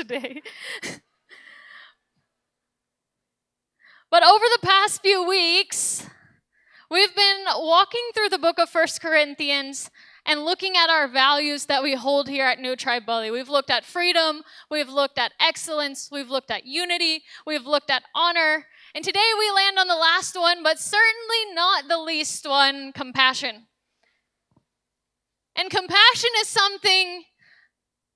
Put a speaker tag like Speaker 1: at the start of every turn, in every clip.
Speaker 1: today. But over the past few weeks, we've been walking through the book of 1 Corinthians and looking at our values that we hold here at New Tribe Bali. We've looked at freedom, we've looked at excellence, we've looked at unity, we've looked at honor, and today we land on the last one, but certainly not the least one, compassion. And compassion is something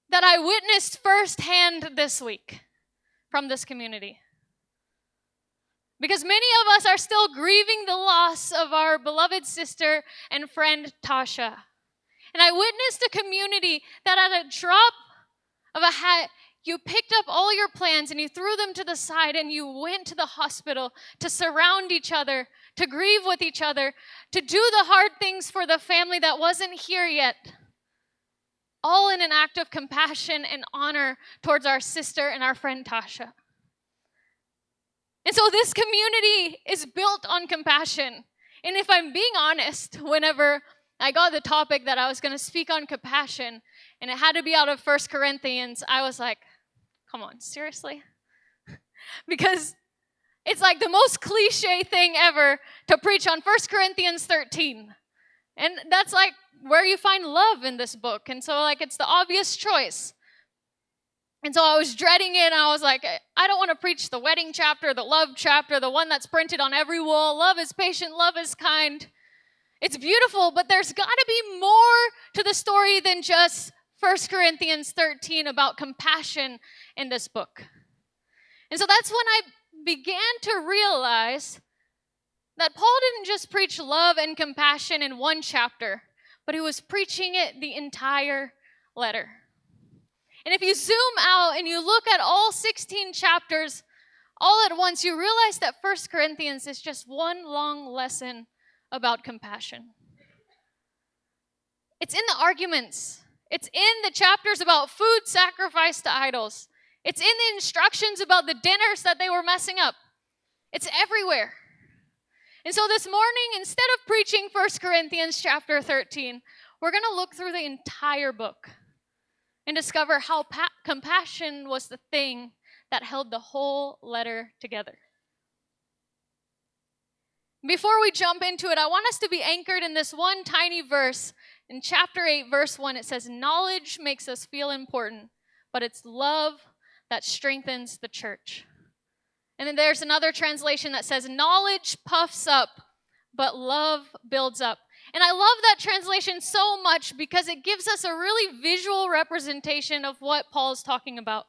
Speaker 1: that I witnessed firsthand this week from this community. Because many of us are still grieving the loss of our beloved sister and friend, Tasha. And I witnessed a community that at a drop of a hat, you picked up all your plans and you threw them to the side and you went to the hospital to surround each other, to grieve with each other, to do the hard things for the family that wasn't here yet. All in an act of compassion and honor towards our sister and our friend Tasha. And so this community is built on compassion. And if I'm being honest, whenever I got the topic that I was going to speak on compassion, and it had to be out of 1 Corinthians, I was like, come on, seriously? Because it's like the most cliche thing ever to preach on 1 Corinthians 13. And that's like where you find love in this book. And so like it's the obvious choice. And so I was dreading it, and I was like, I don't want to preach the wedding chapter, the love chapter, the one that's printed on every wall. Love is patient, love is kind. It's beautiful, but there's got to be more to the story than just 1 Corinthians 13 about compassion in this book. And so that's when I began to realize that Paul didn't just preach love and compassion in one chapter, but he was preaching it the entire letter. And if you zoom out and you look at all 16 chapters all at once, you realize that 1 Corinthians is just one long lesson about compassion. It's in the arguments. It's in the chapters about food sacrificed to idols. It's in the instructions about the dinners that they were messing up. It's everywhere. And so this morning, instead of preaching 1 Corinthians chapter 13, we're going to look through the entire book and discover how compassion was the thing that held the whole letter together. Before we jump into it, I want us to be anchored in this one tiny verse. In chapter 8, verse 1, it says, knowledge makes us feel important, but it's love that strengthens the church. And then there's another translation that says, knowledge puffs up, but love builds up. And I love that translation so much because it gives us a really visual representation of what Paul's talking about.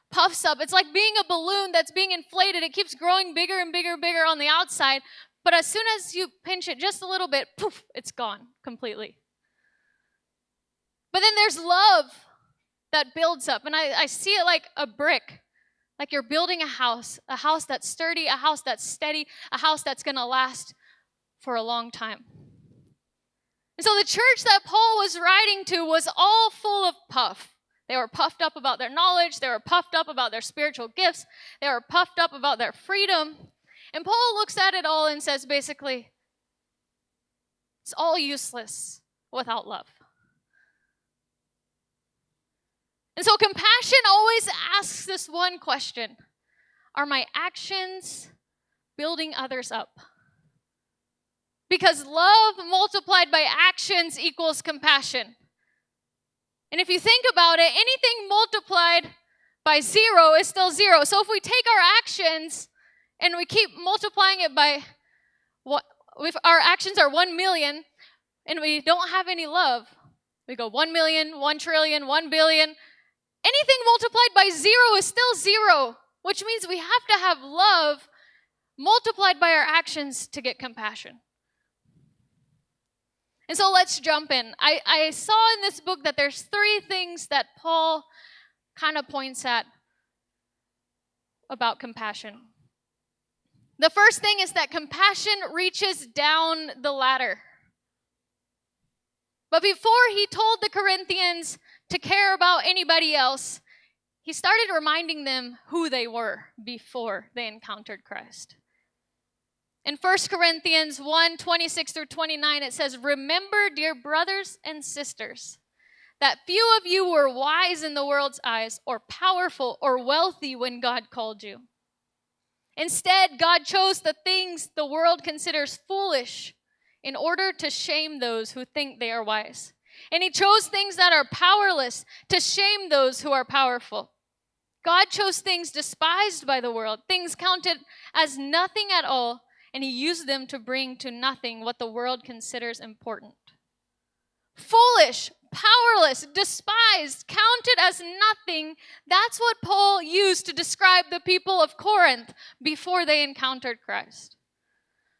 Speaker 1: Puffs up. It's like being a balloon that's being inflated. It keeps growing bigger and bigger and bigger on the outside. But as soon as you pinch it just a little bit, poof, it's gone completely. But then there's love that builds up. And I see it like a brick. Like you're building a house that's sturdy, a house that's steady, a house that's going to last for a long time. And so the church that Paul was writing to was all full of puff. They were puffed up about their knowledge. They were puffed up about their spiritual gifts. They were puffed up about their freedom. And Paul looks at it all and says, basically, it's all useless without love. And so compassion always asks this one question: are my actions building others up? Because love multiplied by actions equals compassion. And if you think about it, anything multiplied by 0 is still 0. So if we take our actions and we keep multiplying it by what, if our actions are 1 million and we don't have any love, we go 1 million, 1 trillion, 1 billion. Anything multiplied by 0 is still 0, which means we have to have love multiplied by our actions to get compassion. And so let's jump in. I saw in this book that there's 3 things that Paul kind of points at about compassion. The first thing is that compassion reaches down the ladder. But before he told the Corinthians to care about anybody else, he started reminding them who they were before they encountered Christ. In 1 Corinthians 1:26 through 29, it says, remember, dear brothers and sisters, that few of you were wise in the world's eyes, or powerful, or wealthy when God called you. Instead, God chose the things the world considers foolish in order to shame those who think they are wise. And He chose things that are powerless to shame those who are powerful. God chose things despised by the world, things counted as nothing at all, and He used them to bring to nothing what the world considers important. Foolish, powerless, despised, counted as nothing. That's what Paul used to describe the people of Corinth before they encountered Christ.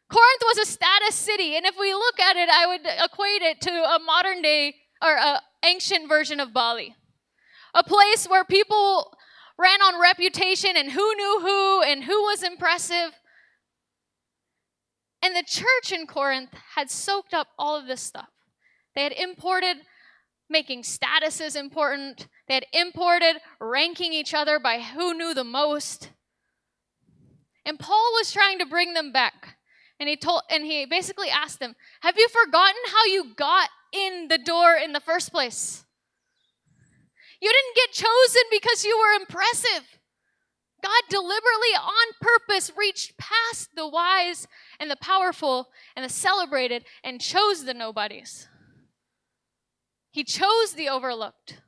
Speaker 1: Corinth was a status city, and if we look at it, I would equate it to a modern day or an ancient version of Bali. A place where people ran on reputation and who knew who and who was impressive. And the church in Corinth had soaked up all of this stuff. They had imported making statuses important. They had imported ranking each other by who knew the most. And Paul was trying to bring them back. And he basically asked them, have you forgotten how you got in the door in the first place? You didn't get chosen because you were impressive. God deliberately, on purpose, reached past the wise and the powerful and the celebrated and chose the nobodies. He chose the overlooked.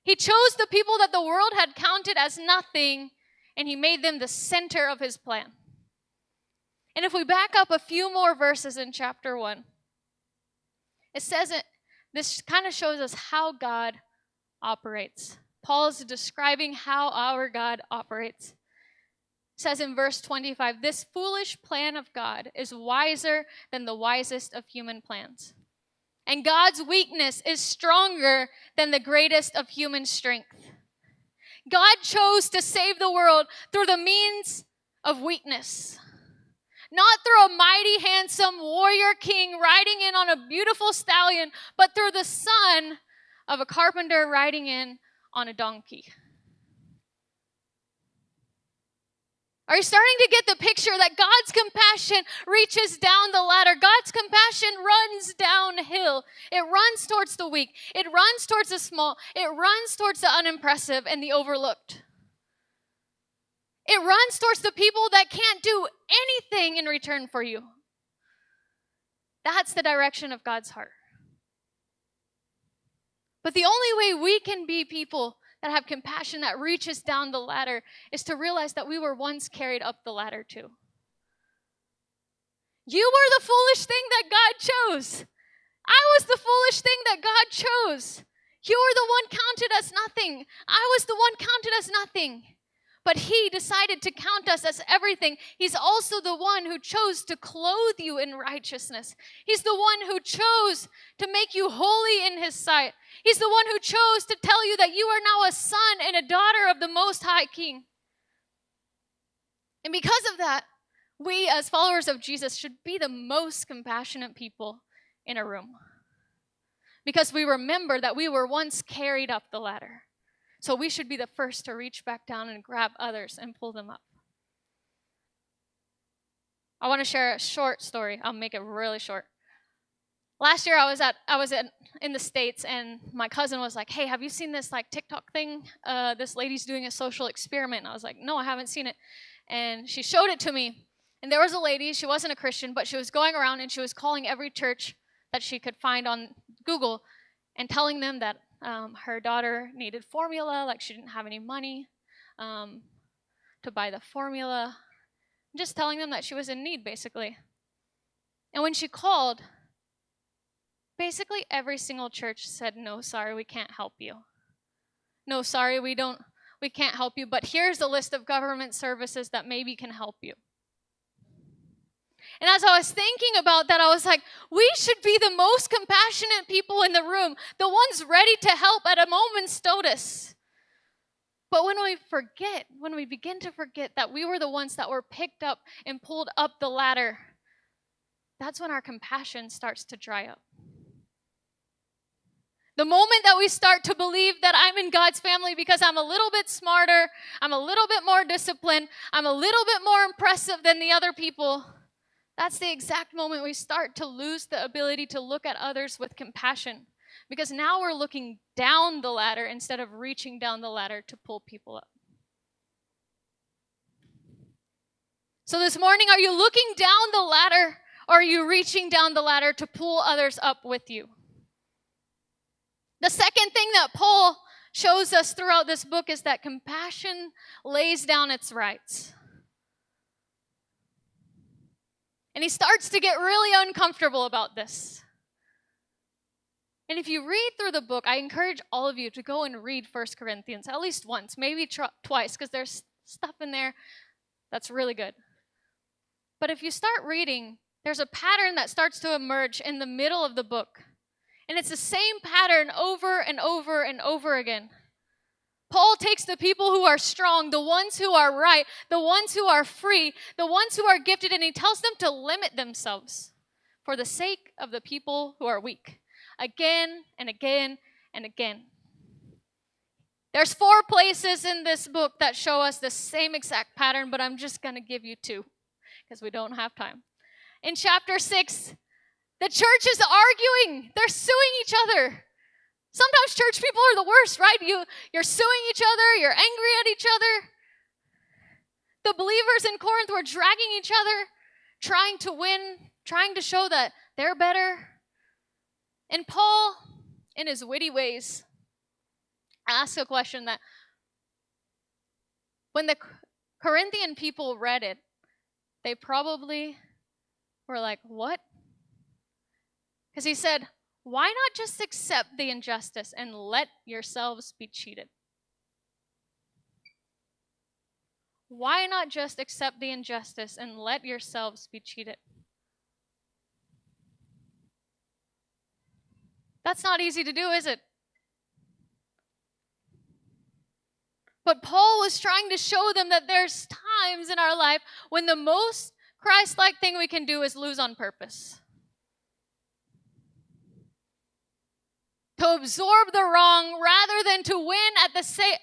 Speaker 1: He chose the people that the world had counted as nothing, and He made them the center of His plan. And if we back up a few more verses in chapter 1, it says this kind of shows us how God operates. Paul is describing how our God operates. It says in verse 25, this foolish plan of God is wiser than the wisest of human plans. And God's weakness is stronger than the greatest of human strength. God chose to save the world through the means of weakness. Not through a mighty, handsome warrior king riding in on a beautiful stallion, but through the son of a carpenter riding in on a donkey. Are you starting to get the picture that God's compassion reaches down the ladder? God's compassion runs downhill. It runs towards the weak. It runs towards the small. It runs towards the unimpressive and the overlooked. It runs towards the people that can't do anything in return for you. That's the direction of God's heart. But the only way we can be people that have compassion that reaches down the ladder is to realize that we were once carried up the ladder too. You were the foolish thing that God chose. I was the foolish thing that God chose. You were the one counted as nothing. I was the one counted as nothing. But He decided to count us as everything. He's also the one who chose to clothe you in righteousness. He's the one who chose to make you holy in His sight. He's the one who chose to tell you that you are now a son and a daughter of the Most High King. And because of that, we as followers of Jesus should be the most compassionate people in a room. Because we remember that we were once carried up the ladder. So we should be the first to reach back down and grab others and pull them up. I want to share a short story. I'll make it really short. Last year I was in the States, and my cousin was like, "Hey, have you seen this TikTok thing? This lady's doing a social experiment." And I was like, "No, I haven't seen it." And she showed it to me. And there was a lady, she wasn't a Christian, but she was going around and she was calling every church that she could find on Google and telling them that her daughter needed formula, like she didn't have any money to buy the formula. Just telling them that she was in need, basically. And when she called, basically every single church said, "No, sorry, we can't help you. No, sorry, we can't help you, but here's a list of government services that maybe can help you." And as I was thinking about that, I was like, we should be the most compassionate people in the room, the ones ready to help at a moment's notice. But when we begin to forget that we were the ones that were picked up and pulled up the ladder, that's when our compassion starts to dry up. The moment that we start to believe that I'm in God's family because I'm a little bit smarter, I'm a little bit more disciplined, I'm a little bit more impressive than the other people, that's the exact moment we start to lose the ability to look at others with compassion. Because now we're looking down the ladder instead of reaching down the ladder to pull people up. So this morning, are you looking down the ladder, or are you reaching down the ladder to pull others up with you? The second thing that Paul shows us throughout this book is that compassion lays down its rights. And he starts to get really uncomfortable about this. And if you read through the book, I encourage all of you to go and read 1 Corinthians at least once, maybe twice, because there's stuff in there that's really good. But if you start reading, there's a pattern that starts to emerge in the middle of the book. And it's the same pattern over and over and over again. Paul takes the people who are strong, the ones who are right, the ones who are free, the ones who are gifted, and he tells them to limit themselves for the sake of the people who are weak. Again and again and again. There's 4 places in this book that show us the same exact pattern, but I'm just going to give you 2 because we don't have time. In chapter 6, the church is arguing. They're suing each other. Sometimes church people are the worst, right? You're suing each other. You're angry at each other. The believers in Corinth were dragging each other, trying to win, trying to show that they're better. And Paul, in his witty ways, asks a question that when the Corinthian people read it, they probably were like, what? Because he said, why not just accept the injustice and let yourselves be cheated? Why not just accept the injustice and let yourselves be cheated? That's not easy to do, is it? But Paul was trying to show them that there's times in our life when the most Christ-like thing we can do is lose on purpose. To absorb the wrong rather than to win at the sake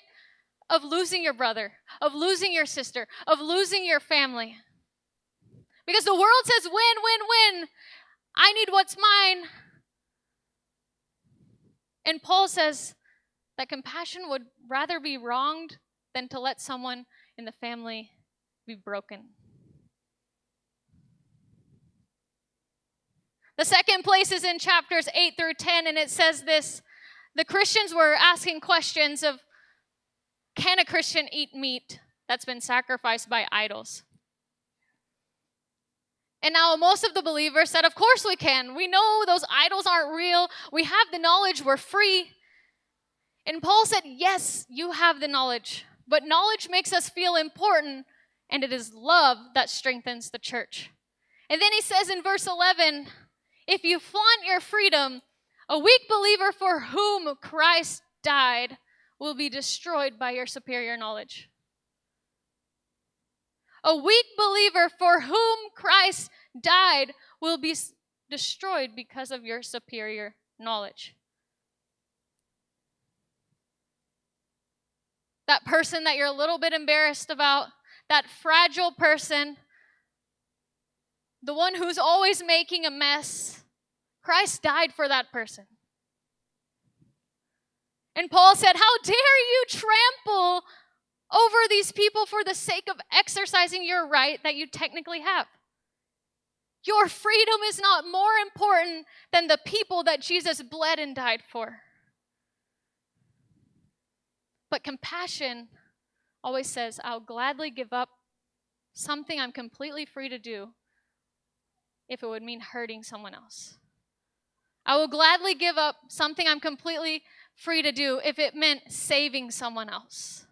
Speaker 1: of losing your brother, of losing your sister, of losing your family. Because the world says win, win, win. I need what's mine. And Paul says that compassion would rather be wronged than to let someone in the family be broken. The second place is in chapters 8 through 10, and it says this. The Christians were asking questions of, can a Christian eat meat that's been sacrificed by idols? And now most of the believers said, of course we can. We know those idols aren't real. We have the knowledge. We're free. And Paul said, yes, you have the knowledge. But knowledge makes us feel important, and it is love that strengthens the church. And then he says in verse 11, if you flaunt your freedom, a weak believer for whom Christ died will be destroyed by your superior knowledge. A weak believer for whom Christ died will be destroyed because of your superior knowledge. That person that you're a little bit embarrassed about, that fragile person, the one who's always making a mess, Christ died for that person. And Paul said, how dare you trample over these people for the sake of exercising your right that you technically have? Your freedom is not more important than the people that Jesus bled and died for. But compassion always says, I'll gladly give up something I'm completely free to do if it would mean hurting someone else. I will gladly give up something I'm completely free to do if it meant saving someone else.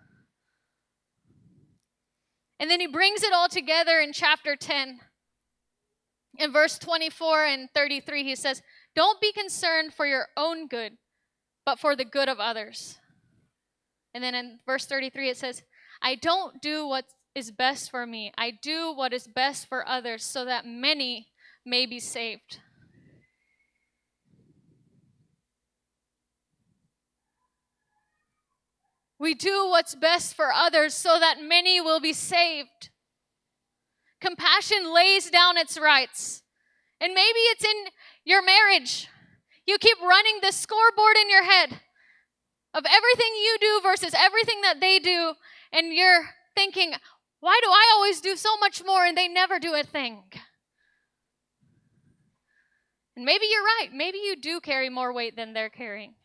Speaker 1: And then he brings it all together in chapter 10. In verse 24 and 33, he says, don't be concerned for your own good, but for the good of others. And then in verse 33, it says, I don't do what is best for me. I do what is best for others so that many may be saved. We do what's best for others so that many will be saved. Compassion lays down its rights. And maybe it's in your marriage. You keep running this scoreboard in your head of everything you do versus everything that they do, and you're thinking, why do I always do so much more and they never do a thing? And maybe you're right. Maybe you do carry more weight than they're carrying.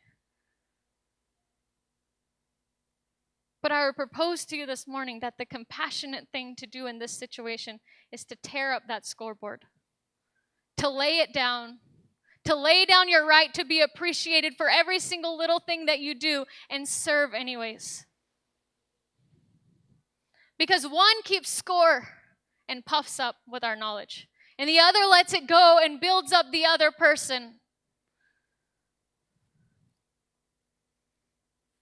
Speaker 1: But I would propose to you this morning that the compassionate thing to do in this situation is to tear up that scoreboard, to lay it down, to lay down your right to be appreciated for every single little thing that you do and serve anyways. Because one keeps score and puffs up with our knowledge, and the other lets it go and builds up the other person.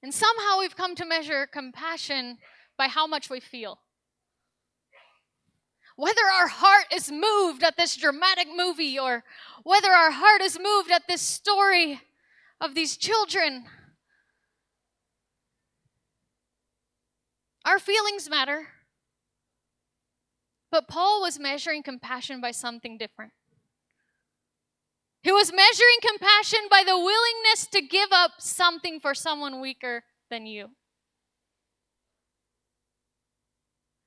Speaker 1: And somehow we've come to measure compassion by how much we feel. Whether our heart is moved at this dramatic movie, or whether our heart is moved at this story of these children, our feelings matter. But Paul was measuring compassion by something different. He was measuring compassion by the willingness to give up something for someone weaker than you.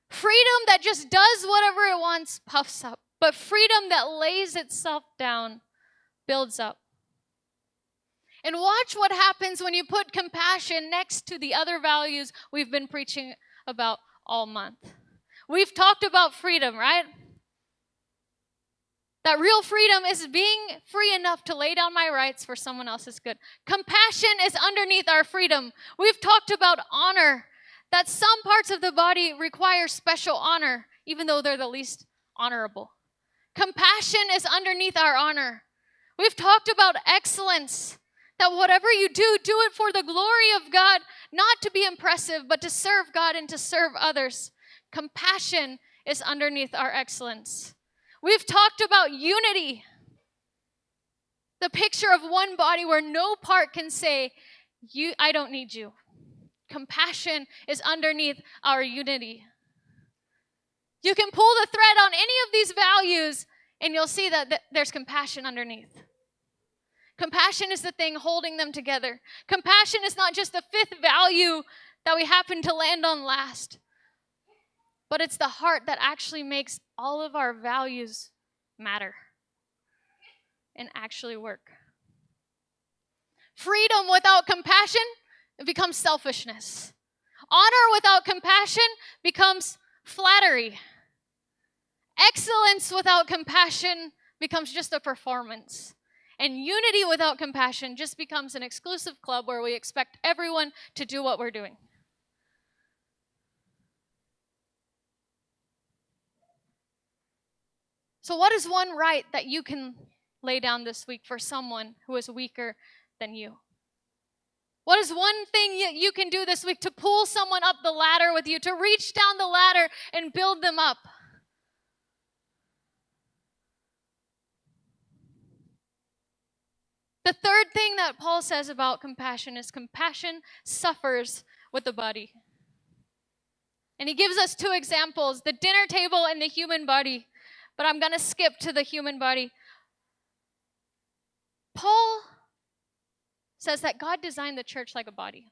Speaker 1: Freedom that just does whatever it wants puffs up, but freedom that lays itself down builds up. And watch what happens when you put compassion next to the other values we've been preaching about all month. We've talked about freedom, right? That real freedom is being free enough to lay down my rights for someone else's good. Compassion is underneath our freedom. We've talked about honor, that some parts of the body require special honor, even though they're the least honorable. Compassion is underneath our honor. We've talked about excellence, that whatever you do, do it for the glory of God, not to be impressive, but to serve God and to serve others. Compassion is underneath our excellence. We've talked about unity, the picture of one body where no part can say, I don't need you. Compassion is underneath our unity. You can pull the thread on any of these values and you'll see that there's compassion underneath. Compassion is the thing holding them together. Compassion is not just the fifth value that we happen to land on last, but it's the heart that actually makes all of our values matter and actually work. Freedom without compassion, it becomes selfishness. Honor without compassion becomes flattery. Excellence without compassion becomes just a performance. And unity without compassion just becomes an exclusive club where we expect everyone to do what we're doing. So what is one right that you can lay down this week for someone who is weaker than you? What is one thing you can do this week to pull someone up the ladder with you, to reach down the ladder and build them up? The third thing that Paul says about compassion is compassion suffers with the body. And he gives us two examples, the dinner table and the human body. But I'm going to skip to the human body. Paul says that God designed the church like a body,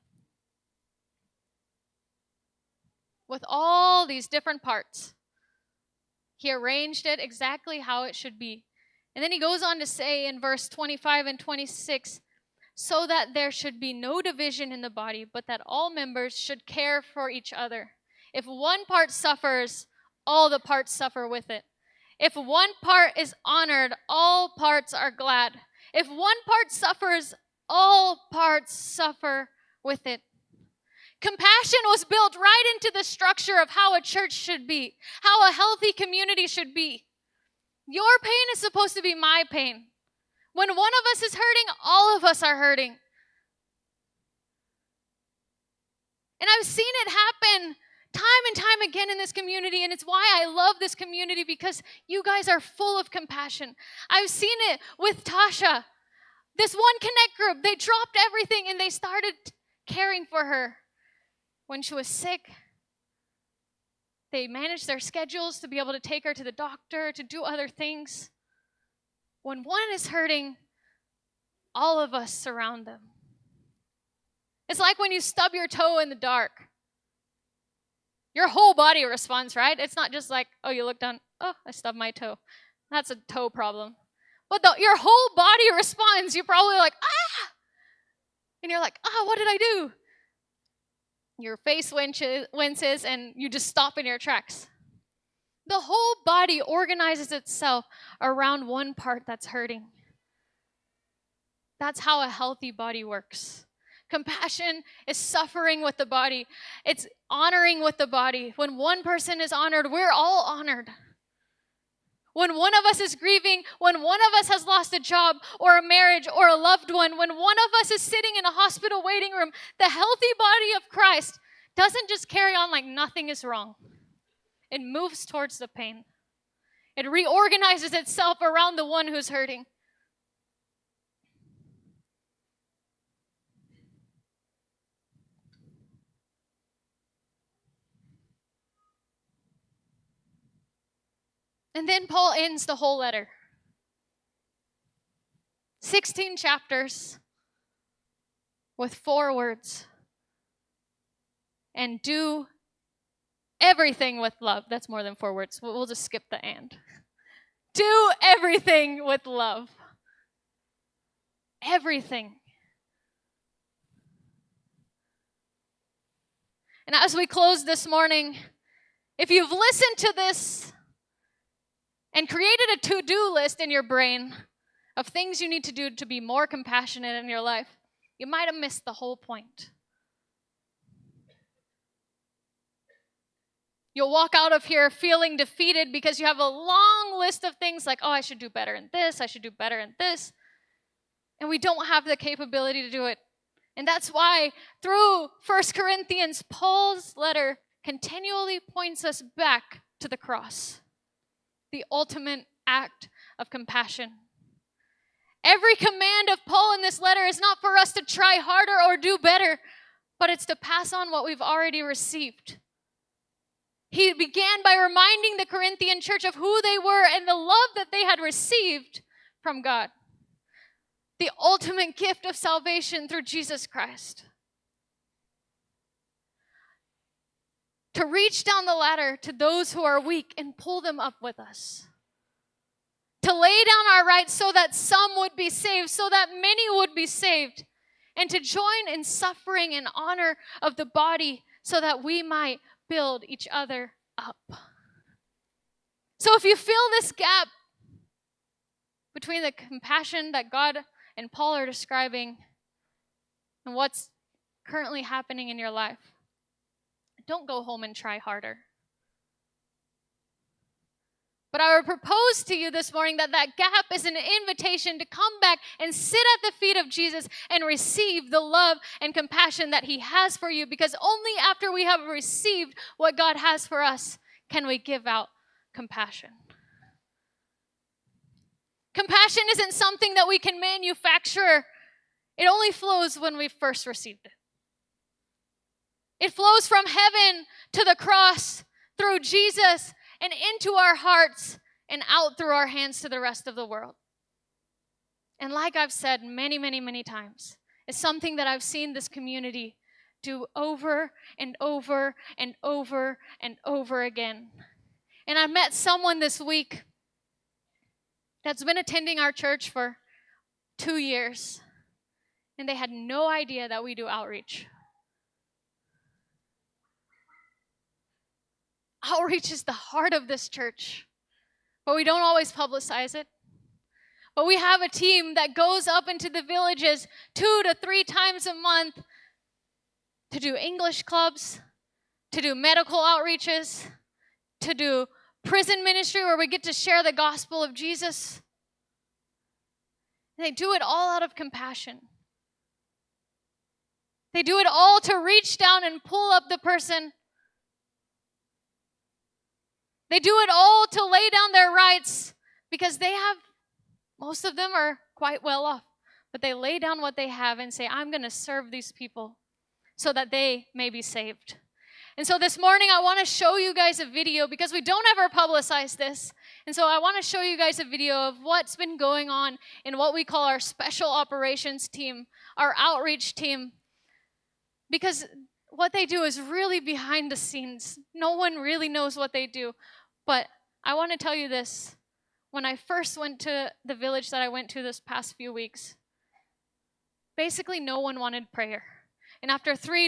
Speaker 1: with all these different parts. He arranged it exactly how it should be. And then he goes on to say in verse 25 and 26, so that there should be no division in the body, but that all members should care for each other. If one part suffers, all the parts suffer with it. If one part is honored, all parts are glad. If one part suffers, all parts suffer with it. Compassion was built right into the structure of how a church should be, how a healthy community should be. Your pain is supposed to be my pain. When one of us is hurting, all of us are hurting. And I've seen it happen time and time again in this community, and it's why I love this community, because you guys are full of compassion. I've seen it with Tasha. This one connect group, they dropped everything and they started caring for her when she was sick. They managed their schedules to be able to take her to the doctor, to do other things. When one is hurting, all of us surround them. It's like when you stub your toe in the dark. Your whole body responds, right? It's not just like, oh, you look down, oh, I stubbed my toe. That's a toe problem. But your whole body responds. You're probably like, ah! And you're like, what did I do? Your face winces and you just stop in your tracks. The whole body organizes itself around one part that's hurting. That's how a healthy body works. Compassion is suffering with the body. It's honoring with the body. When one person is honored, we're all honored. When one of us is grieving, when one of us has lost a job or a marriage or a loved one, when one of us is sitting in a hospital waiting room, the healthy body of Christ doesn't just carry on like nothing is wrong. It moves towards the pain. It reorganizes itself around the one who's hurting. And then Paul ends the whole letter. 16 chapters with 4 words. And do everything with love. That's more than 4 words. We'll just skip the and. Do everything with love. Everything. And as we close this morning, if you've listened to this and created a to-do list in your brain of things you need to do to be more compassionate in your life, you might have missed the whole point. You'll walk out of here feeling defeated because you have a long list of things like, I should do better in this, I should do better in this. And we don't have the capability to do it. And that's why through 1 Corinthians, Paul's letter continually points us back to the cross, the ultimate act of compassion. Every command of Paul in this letter is not for us to try harder or do better, but it's to pass on what we've already received. He began by reminding the Corinthian church of who they were and the love that they had received from God. The ultimate gift of salvation through Jesus Christ. To reach down the ladder to those who are weak and pull them up with us. To lay down our rights so that some would be saved, so that many would be saved. And to join in suffering in honor of the body so that we might build each other up. So if you feel this gap between the compassion that God and Paul are describing and what's currently happening in your life, don't go home and try harder. But I would propose to you this morning that gap is an invitation to come back and sit at the feet of Jesus and receive the love and compassion that he has for you, because only after we have received what God has for us can we give out compassion. Compassion isn't something that we can manufacture. It only flows when we first received it. It flows from heaven to the cross through Jesus and into our hearts and out through our hands to the rest of the world. And like I've said many, many, many times, it's something that I've seen this community do over and over and over and over again. And I met someone this week that's been attending our church for 2 years, and they had no idea that we do outreach. Outreach is the heart of this church, but we don't always publicize it. But we have a team that goes up into the villages 2 to 3 times a month to do English clubs, to do medical outreaches, to do prison ministry where we get to share the gospel of Jesus. And they do it all out of compassion. They do it all to reach down and pull up the person. They do it all to lay down their rights because most of them are quite well off, but they lay down what they have and say, I'm going to serve these people so that they may be saved. And so this morning, I want to show you guys a video because we don't ever publicize this. And so I want to show you guys a video of what's been going on in what we call our special operations team, our outreach team. Because what they do is really behind the scenes. No one really knows what they do. But I want to tell you this. When I first went to the village that I went to this past few weeks, basically no one wanted prayer. And after 3 to